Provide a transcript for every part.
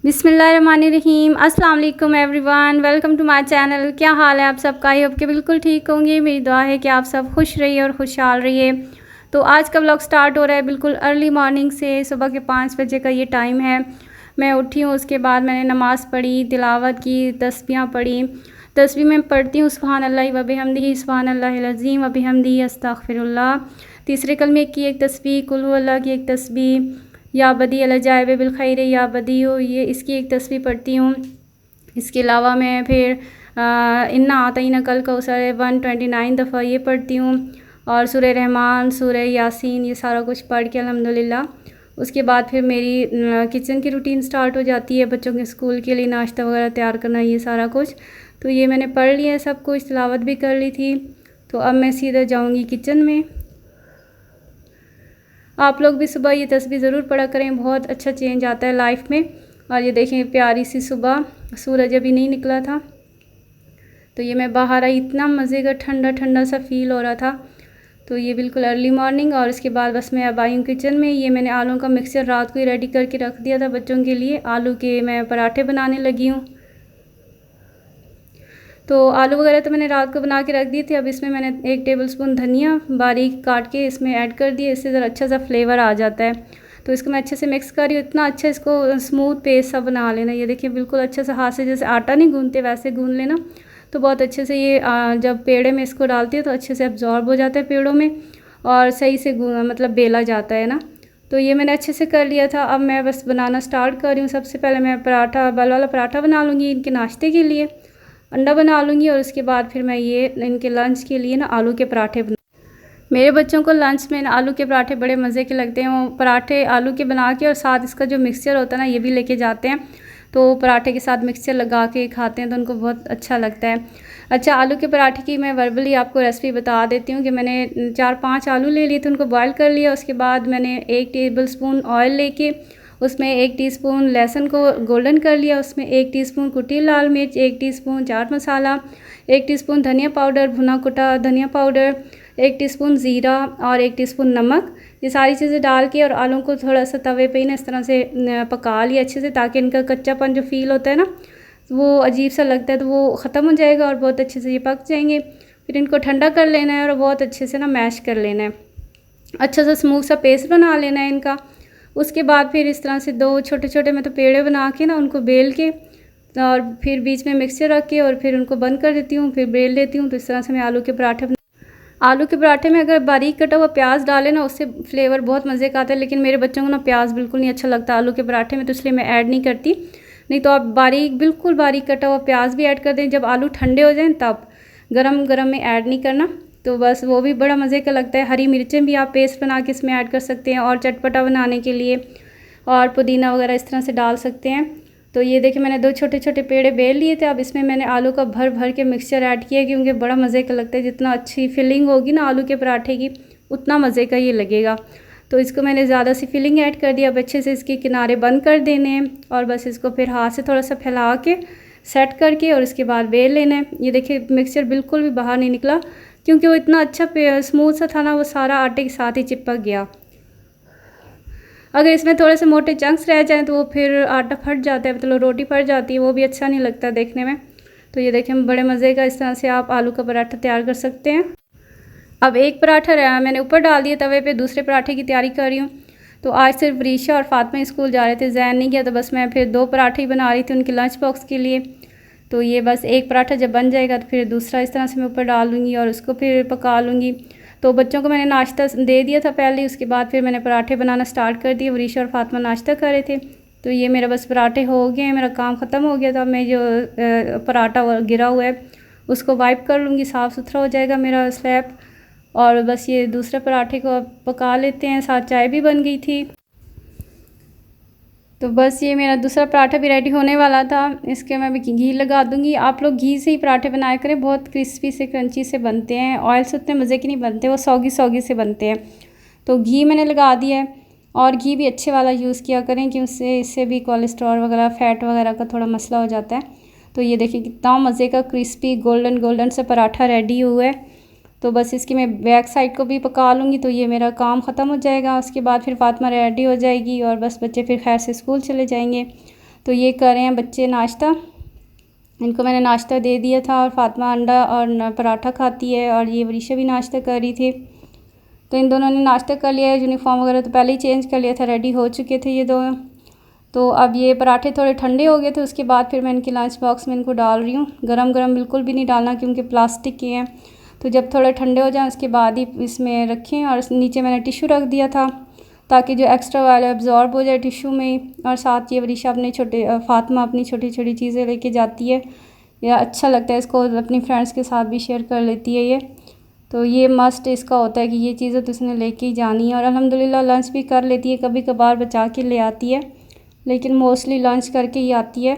बिस्मिल्लाहिर्रहमानिर्रहीम। अस्सलाम वालेकुम everyone, welcome to my channel. क्या हाल है आप सबका? आई होप कि बिल्कुल ठीक होंगे। मेरी दुआ है कि आप सब खुश रहिए और खुशहाल रहिए। तो आज का व्लॉग स्टार्ट हो रहा है बिल्कुल अर्ली मॉर्निंग से। सुबह के 5 बजे का ये टाइम है। मैं उठी हूँ, उसके बाद मैंने नमाज़ पढ़ी, तिलावत की, तस्बीहां पढ़ी। तस्बीह में पढ़ती हूँ सुभान अल्लाह व बिहम्दिही, सुभान अल्लाहिल अज़ीम व बिहम्दिही, अस्तगफिरुल्लाह। तीसरे कलमे की एक तस्बीह, कुल हु अल्लाह की एक तस्बीह, या बदी अल जायब बिल खैर या बदी हो, ये इसकी एक तस्बीह पढ़ती हूँ। इसके अलावा मैं फिर इन्ना आतईना कल कौसर 129 दफ़ा ये पढ़ती हूँ। और सूरह रहमान, सूरह यासीन, ये सारा कुछ पढ़ के अल्हम्दुलिल्लाह उसके बाद फिर मेरी किचन की रूटीन स्टार्ट हो जाती है। बच्चों के स्कूल के लिए नाश्ता वगैरह तैयार करना, ये सारा कुछ। तो ये मैंने पढ़ लिया है सब कुछ, तिलावत भी कर ली थी। तो अब मैं सीधा जाऊँगी किचन में। आप लोग भी सुबह ये तस्बीह ज़रूर पढ़ा करें, बहुत अच्छा चेंज आता है लाइफ में। और ये देखें प्यारी सी सुबह, सूरज अभी नहीं निकला था। तो ये मैं बाहर आई, इतना मज़े का ठंडा ठंडा सा फील हो रहा था। तो ये बिल्कुल अर्ली मॉर्निंग। और उसके बाद बस मैं अब आई हूँ किचन में। ये मैंने आलू का मिक्सचर रात को ही रेडी करके रख दिया था बच्चों के लिए। आलू के मैं पराठे बनाने लगी हूँ। तो आलू वगैरह तो मैंने रात को बना के रख दिए थे। अब इसमें मैंने 1 टेबलस्पून धनिया बारीक काट के इसमें ऐड कर दिए। इससे ज़रा अच्छा सा फ्लेवर आ जाता है। तो इसको मैं अच्छे से मिक्स कर रही हूँ। इतना अच्छा इसको स्मूथ पेस्ट सा बना लेना। ये देखिए बिल्कुल अच्छे से हाथ से जैसे आटा नहीं गूँधते वैसे गूँध लेना। तो बहुत अच्छे से ये जब पेड़े में इसको डालती है तो अच्छे से एब्जॉर्ब हो जाता है पेड़ों में और सही से मतलब बेला जाता है ना। तो ये मैंने अच्छे से कर लिया था। अब मैं बस बनाना स्टार्ट कर रही हूँ। सबसे पहले मैं पराठा, बल वाला पराठा बना लूँगी इनके नाश्ते के लिए। अंडा बना लूँगी और उसके बाद फिर मैं ये इनके लंच के लिए ना आलू के पराठे मेरे बच्चों को लंच में आलू के पराठे बड़े मज़े के लगते हैं। वो पराठे आलू के बना के और साथ इसका जो मिक्सचर होता है ना, ये भी लेके जाते हैं। तो पराठे के साथ मिक्सचर लगा के खाते हैं तो उनको बहुत अच्छा लगता है। अच्छा, आलू के पराठे की मैं वर्बली आपको रेसिपी बता देती हूँ कि मैंने 4-5 आलू ले लिए थे, उनको बॉयल कर लिया। उसके बाद मैंने 1 टेबलस्पून ऑयल लेके उसमें 1 टीस्पून लहसुन को गोल्डन कर लिया। उसमें 1 टीस्पून कुटी लाल मिर्च, 1 टीस्पून चाट मसाला, 1 टीस्पून धनिया पाउडर, भुना कुटा धनिया पाउडर, 1 टीस्पून ज़ीरा और 1 टीस्पून नमक। ये सारी चीज़ें डाल के और आलू को थोड़ा सा तवे पे ही ना इस तरह से पका लिया अच्छे से, ताकि इनका कच्चापन जो फ़ील होता है ना, वो अजीब सा लगता है, तो वो ख़त्म हो जाएगा और बहुत अच्छे से ये पक जाएंगे। फिर इनको ठंडा कर लेना है और बहुत अच्छे से ना मैश कर लेना है। अच्छा सा स्मूथ सा पेस्ट बना लेना है इनका। उसके बाद फिर इस तरह से 2 छोटे छोटे मैं तो पेड़े बना के ना उनको बेल के और फिर बीच में मिक्सचर रख के और फिर उनको बंद कर देती हूँ, फिर बेल लेती हूँ। तो इस तरह से मैं आलू के पराठे में अगर बारीक कटा हुआ प्याज डालें ना, उससे फ्लेवर बहुत मज़े का आता है। लेकिन मेरे बच्चों को ना प्याज बिल्कुल नहीं अच्छा लगता आलू के पराठे में, तो इसलिए मैं ऐड नहीं करती। नहीं तो आप बिल्कुल बारीक कटा हुआ प्याज भी ऐड कर दें जब आलू ठंडे हो जाएं, तब गरम गरम में ऐड नहीं करना। तो बस वो भी बड़ा मज़े का लगता है। हरी मिर्चें भी आप पेस्ट बना के इसमें ऐड कर सकते हैं और चटपटा बनाने के लिए, और पुदीना वगैरह इस तरह से डाल सकते हैं। तो ये देखिए मैंने 2 छोटे छोटे पेड़े बेल लिए थे। अब इसमें मैंने आलू का भर भर के मिक्सचर ऐड किया, क्योंकि बड़ा मज़े का लगता है। जितना अच्छी फिलिंग होगी ना आलू के पराठे की, उतना मज़े का ये लगेगा। तो इसको मैंने ज़्यादा सी फिलिंग ऐड कर दिया। अब अच्छे से इसके किनारे बंद कर देने हैं और बस इसको फिर हाथ से थोड़ा सा फैला के सेट करके और उसके बाद बेल लेना है। ये देखिए मिक्सचर बिल्कुल भी बाहर नहीं निकला, क्योंकि वो इतना अच्छा स्मूथ सा था ना, वो सारा आटे के साथ ही चिपक गया। अगर इसमें थोड़े से मोटे चंक्स रह जाएं तो वो फिर आटा फट जाता है, मतलब रोटी फट जाती है, वो भी अच्छा नहीं लगता देखने में। तो ये देखें बड़े मज़े का इस तरह से आप आलू का पराठा तैयार कर सकते हैं। अब एक पराठा मैंने ऊपर डाल दिया तवे पे, दूसरे पराठे की तैयारी कर रही हूँ। तो आज सिर्फ रीशा और फातिमा स्कूल जा रहे थे, जैन नहीं गया, तो बस मैं फिर 2 पराठे ही बना रही थी उनके लंच बॉक्स के लिए। तो ये बस एक पराठा जब बन जाएगा तो फिर दूसरा इस तरह से मैं ऊपर डाल लूँगी और उसको फिर पका लूँगी। तो बच्चों को मैंने नाश्ता दे दिया था पहले, उसके बाद फिर मैंने पराठे बनाना स्टार्ट कर दिए। वरीशा और फातिमा नाश्ता कर रहे थे। तो ये मेरा बस पराठे हो गए हैं, मेरा काम ख़त्म हो गया था। मैं जो पराठा गिरा हुआ है उसको वाइप कर लूँगी, साफ़ सुथरा हो जाएगा मेरा स्लैब। और बस ये दूसरे पराठे को पका लेते हैं, साथ चाय भी बन गई थी। तो बस ये मेरा दूसरा पराठा भी रेडी होने वाला था। इसके मैं भी घी लगा दूँगी। आप लोग घी से ही पराठे बनाया करें, बहुत क्रिस्पी से क्रंची से बनते हैं। ऑयल से उतने मज़े के नहीं बनते, वो सौगी सौगी से बनते हैं। तो घी मैंने लगा दिया है और घी भी अच्छे वाला यूज़ किया करें, कि इससे भी कोलेस्ट्रॉल वगैरह फैट वगैरह का थोड़ा मसला हो जाता है। तो ये देखिए कितना मज़े का क्रिस्पी गोल्डन गोल्डन से पराठा रेडी हुआ है। तो बस इसकी मैं बैक साइड को भी पका लूँगी, तो ये मेरा काम ख़त्म हो जाएगा। उसके बाद फिर फातिमा रेडी हो जाएगी और बस बच्चे फिर खैर से स्कूल चले जाएंगे। तो ये कर रहे हैं बच्चे नाश्ता। इनको मैंने नाश्ता दे दिया था और फातिमा अंडा और पराठा खाती है और ये वरीशा भी नाश्ता कर रही थी। तो इन दोनों ने नाश्ता कर लिया है। यूनिफॉर्म वगैरह तो पहले ही चेंज कर लिया था, रेडी हो चुके थे ये दोनों। तो अब ये पराठे थोड़े ठंडे हो गए थे, उसके बाद फिर मैं इनके लंच बॉक्स में इनको डाल रही हूँ। गरम गरम बिल्कुल भी नहीं डालना क्योंकि प्लास्टिक के हैं, तो जब थोड़े ठंडे हो जाएं उसके बाद ही इसमें रखें। और नीचे मैंने टिशू रख दिया था ताकि जो एक्स्ट्रा ऑयल एब्जॉर्ब हो जाए टिशू में। और साथ ये वरीशा फातिमा अपनी छोटी छोटी चीज़ें लेके जाती है, या अच्छा लगता है इसको, अपनी फ्रेंड्स के साथ भी शेयर कर लेती है ये। तो ये मस्ट इसका होता है कि ये चीज़ें तो इसने लेके ही जानी है। और अल्हम्दुलिल्लाह लंच भी कर लेती है, कभी कभार बचा के ले आती है, लेकिन मोस्टली लंच करके ही आती है।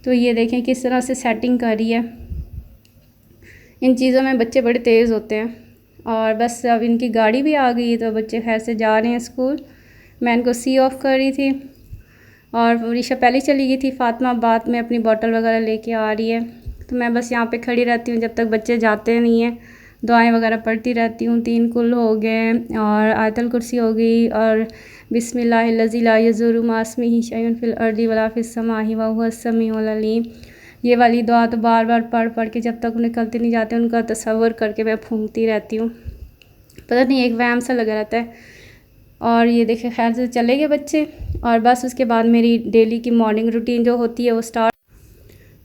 तो ये देखें किस तरह से सेटिंग कर रही है। इन चीज़ों में बच्चे बड़े तेज़ होते हैं। और बस अब इनकी गाड़ी भी आ गई है, तो बच्चे खैर से जा रहे हैं स्कूल। मैं इनको सी ऑफ कर रही थी और वरीशा पहले चली गई थी। फातिमा बाद में अपनी बोतल वगैरह लेके आ रही है। तो मैं बस यहाँ पे खड़ी रहती हूँ जब तक बच्चे जाते नहीं हैं, दुआएं वगैरह पढ़ती रहती हूँ। 3 कुल हो गए और आयतल कुर्सी हो गई और बिस्मिल्लाहिल्लज़ी ला यज़ुरु मास्मिही शैउन फिल अर्दि वला फिस समाई व हुवस समीउल अलीम। ये वाली दुआ तो बार बार पढ़ पढ़ के जब तक निकलते नहीं जाते उनका तसव्वुर करके मैं फूंकती रहती हूँ। पता नहीं एक वहम सा लगा रहता है। और ये देखे खैर से चले गए बच्चे। और बस उसके बाद मेरी डेली की मॉर्निंग रूटीन जो होती है वो स्टार्ट।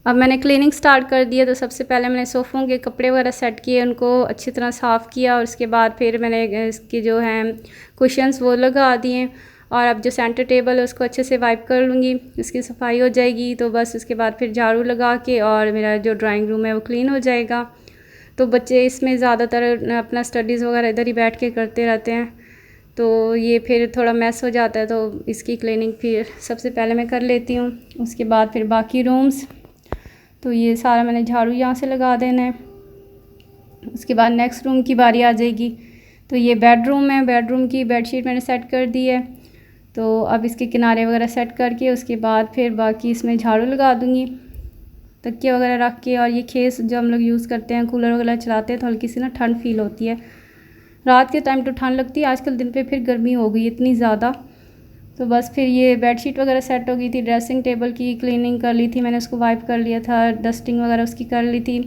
अब मैंने क्लीनिंग स्टार्ट कर दिया। तो सबसे पहले मैंने सोफ़ों के कपड़े वगैरह सेट किए, उनको अच्छी तरह साफ़ किया। और उसके बाद फिर मैंने इसके जो हैं कुशन्स वो लगा दिए। और अब जो सेंटर टेबल है उसको अच्छे से वाइप कर लूँगी, इसकी सफाई हो जाएगी। तो बस उसके बाद फिर झाड़ू लगा के और मेरा जो ड्राइंग रूम है वो क्लीन हो जाएगा। तो बच्चे इसमें ज़्यादातर अपना स्टडीज़ वगैरह इधर ही बैठ के करते रहते हैं, तो ये फिर थोड़ा मैस हो जाता है। तो इसकी क्लीनिंग फिर सबसे पहले मैं कर लेती हूँ। उसके बाद फिर बाकी रूम्स, तो ये सारा मैंने झाड़ू यहाँ से लगा देना है। उसके बाद नेक्स्ट रूम की बारी आ जाएगी। तो ये बेडरूम है, बेडरूम की बेडशीट मैंने सेट कर दी है। तो अब इसके किनारे वगैरह सेट करके उसके बाद फिर बाकी इसमें झाड़ू लगा दूँगी, तकिया वगैरह रख के। और ये खेस जो हम लोग यूज़ करते हैं, कूलर वगैरह चलाते हैं, तो हल्की सी ना ठंड फील होती है। रात के टाइम तो ठंड लगती है, आजकल दिन पे फिर गर्मी हो गई इतनी ज़्यादा। तो बस फिर ये बेडशीट वगैरह सेट हो गई थी। ड्रेसिंग टेबल की क्लीनिंग कर ली थी मैंने, उसको वाइप कर लिया था, डस्टिंग वगैरह उसकी कर ली थी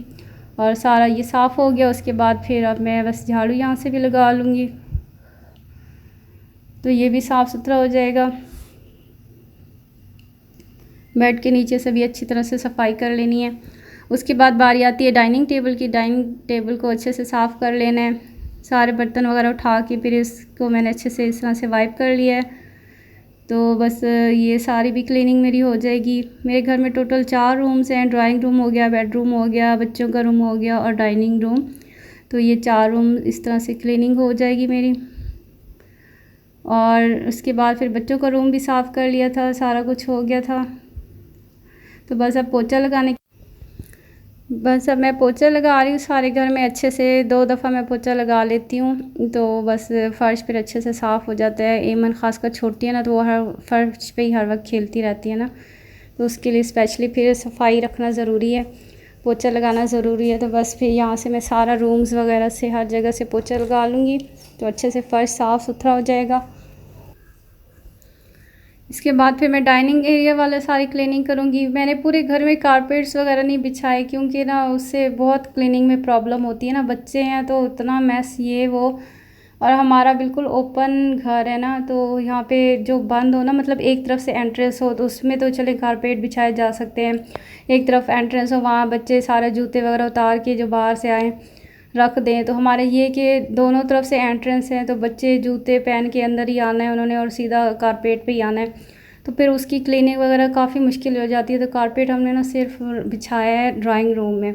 और सारा ये साफ़ हो गया। उसके बाद फिर अब मैं बस झाड़ू यहाँ से भी लगा लूँगी, तो ये भी साफ़ सुथरा हो जाएगा। बेड के नीचे से भी अच्छी तरह से सफाई कर लेनी है। उसके बाद बारी आती है डाइनिंग टेबल की। डाइनिंग टेबल को अच्छे से साफ़ कर लेना है, सारे बर्तन वगैरह उठा के फिर इसको मैंने अच्छे से इस तरह से वाइप कर लिया है। तो बस ये सारी भी क्लीनिंग मेरी हो जाएगी। मेरे घर में टोटल 4 रूम्स हैं, ड्राइंग रूम हो गया, बेडरूम हो गया, बच्चों का रूम हो गया और डाइनिंग रूम। तो ये 4 रूम इस तरह से क्लीनिंग हो जाएगी मेरी। और उसके बाद फिर बच्चों का रूम भी साफ़ कर लिया था, सारा कुछ हो गया था। तो बस अब मैं पोछा लगा रही हूँ सारे घर में अच्छे से। 2 दफ़ा मैं पोछा लगा लेती हूँ, तो बस फ़र्श फिर अच्छे से साफ़ हो जाता है। एमन ख़ासकर छोटी है ना, तो वो हर फ़र्श पे ही हर वक्त खेलती रहती है ना, तो उसके लिए स्पेशली फिर सफाई रखना ज़रूरी है, पोछा लगाना ज़रूरी है। तो बस फिर यहाँ से मैं सारा रूम्स वगैरह से हर जगह से पोछा लगा लूँगी, तो अच्छे से फ़र्श साफ़ सुथरा हो जाएगा। इसके बाद फिर मैं डाइनिंग एरिया वाला सारी क्लीनिंग करूँगी। मैंने पूरे घर में कारपेट्स वगैरह नहीं बिछाए क्योंकि ना उससे बहुत क्लीनिंग में प्रॉब्लम होती है ना, बच्चे हैं तो उतना मैस ये वो। और हमारा बिल्कुल ओपन घर है ना, तो यहाँ पे जो बंद हो ना, मतलब एक तरफ से एंट्रेंस हो तो उसमें तो चले कारपेट बिछाए जा सकते हैं। एक तरफ एंट्रेंस हो, वहाँ बच्चे सारे जूते वगैरह उतार के जो बाहर से आए रख दें। तो हमारे ये कि दोनों तरफ से एंट्रेंस है, तो बच्चे जूते पहन के अंदर ही आना है उन्होंने और सीधा कारपेट पे ही आना है, तो फिर उसकी क्लीनिंग वगैरह काफ़ी मुश्किल हो जाती है। तो कारपेट हमने ना सिर्फ बिछाया है ड्राइंग रूम में।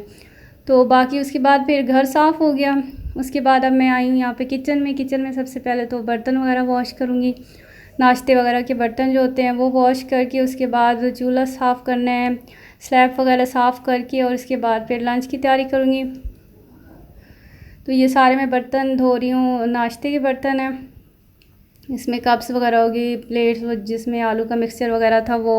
तो बाकी उसके बाद फिर घर साफ़ हो गया। उसके बाद अब मैं आई हूँ यहाँ पे किचन में सबसे पहले तो बर्तन वगैरह वॉश करूँगी, नाश्ते वगैरह के बर्तन जो होते हैं वो वॉश करके उसके बाद चूल्हा साफ़ करना है, स्लैब वगैरह साफ़ करके और उसके बाद फिर लंच की तैयारी करूँगी। तो ये सारे मैं बर्तन धो रही हूँ, नाश्ते के बर्तन हैं, इसमें कप्स वगैरह होगी, प्लेट्स जिसमें आलू का मिक्सचर वगैरह था वो,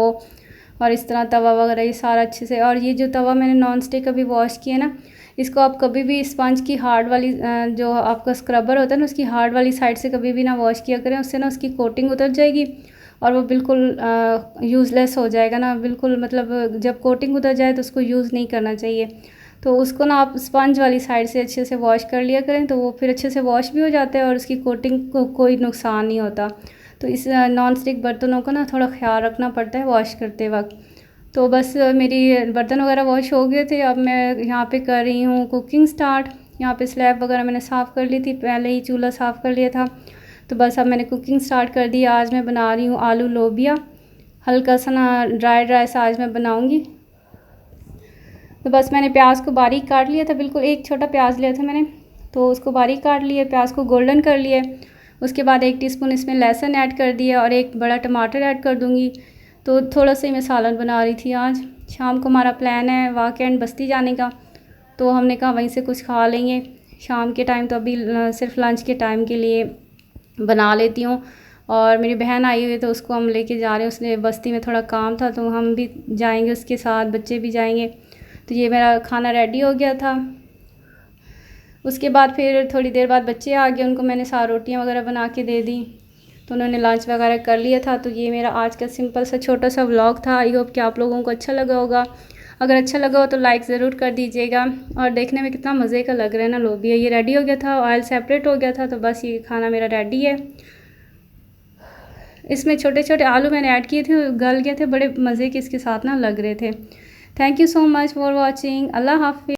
और इस तरह तवा वगैरह ये सारा अच्छे से। और ये जो तवा मैंने नॉन स्टिक अभी वॉश किया ना, इसको आप कभी भी स्पंज की हार्ड वाली जो आपका स्क्रबर होता है ना, उसकी हार्ड वाली साइड से कभी भी ना वॉश किया करें, उससे ना उसकी कोटिंग उतर जाएगी और वो बिल्कुल यूज़लेस हो जाएगा ना, बिल्कुल मतलब जब कोटिंग उतर जाए तो उसको यूज़ नहीं करना चाहिए। तो उसको ना आप स्पंज वाली साइड से अच्छे से वॉश कर लिया करें, तो वो फिर अच्छे से वॉश भी हो जाता है और उसकी कोटिंग को कोई नुकसान नहीं होता। तो इस नॉन स्टिक बर्तनों का ना थोड़ा ख्याल रखना पड़ता है वॉश करते वक्त। तो बस मेरी बर्तन वगैरह वॉश हो गए थे, अब मैं यहाँ पे कर रही हूँ कुकिंग स्टार्ट। यहाँ पे स्लैब वगैरह मैंने साफ़ कर ली थी, पहले ही चूल्हा साफ़ कर लिया था। तो बस अब मैंने कुकिंग स्टार्ट कर दी। आज मैं बना रही हूँ आलू लोबिया, हल्का सा ना ड्राई सा आज मैं बनाऊँगी। तो बस मैंने प्याज को बारीक काट लिया था, बिल्कुल एक छोटा प्याज लिया था मैंने, तो उसको बारीक काट लिया, प्याज को गोल्डन कर लिया। उसके बाद 1 टीस्पून इसमें लहसुन ऐड कर दिया और 1 बड़ा टमाटर ऐड कर दूँगी। तो थोड़ा सा ही मैं सालन बना रही थी आज। शाम को हमारा प्लान है वाक़ एंड बस्ती जाने का, तो हमने कहा वहीं से कुछ खा लेंगे शाम के टाइम। तो अभी सिर्फ लंच के टाइम के लिए बना लेती हूँ। और मेरी बहन आई हुई है तो उसको हम लेके जा रहे हैं, उसने बस्ती में थोड़ा काम था तो हम भी जाएंगे उसके साथ, बच्चे भी जाएंगे। तो ये मेरा खाना रेडी हो गया था। उसके बाद फिर थोड़ी देर बाद बच्चे आ गए, उनको मैंने सारी रोटियां वगैरह बना के दे दी, तो उन्होंने लंच वगैरह कर लिया था। तो ये मेरा आज का सिंपल सा छोटा सा व्लॉग था। आई होप कि आप लोगों को अच्छा लगा होगा। अगर अच्छा लगा हो तो लाइक ज़रूर कर दीजिएगा। और देखने में कितना मज़े का लग रहा है ना लोबिया। ये रेडी हो गया था, ऑयल सेपरेट हो गया था, तो बस ये खाना मेरा रेडी है। इसमें छोटे छोटे आलू मैंने ऐड किए थे, गल गए थे, बड़े मज़े के इसके साथ ना लग रहे थे। Thank you so much for watching. अल्लाह हाफ़िज़।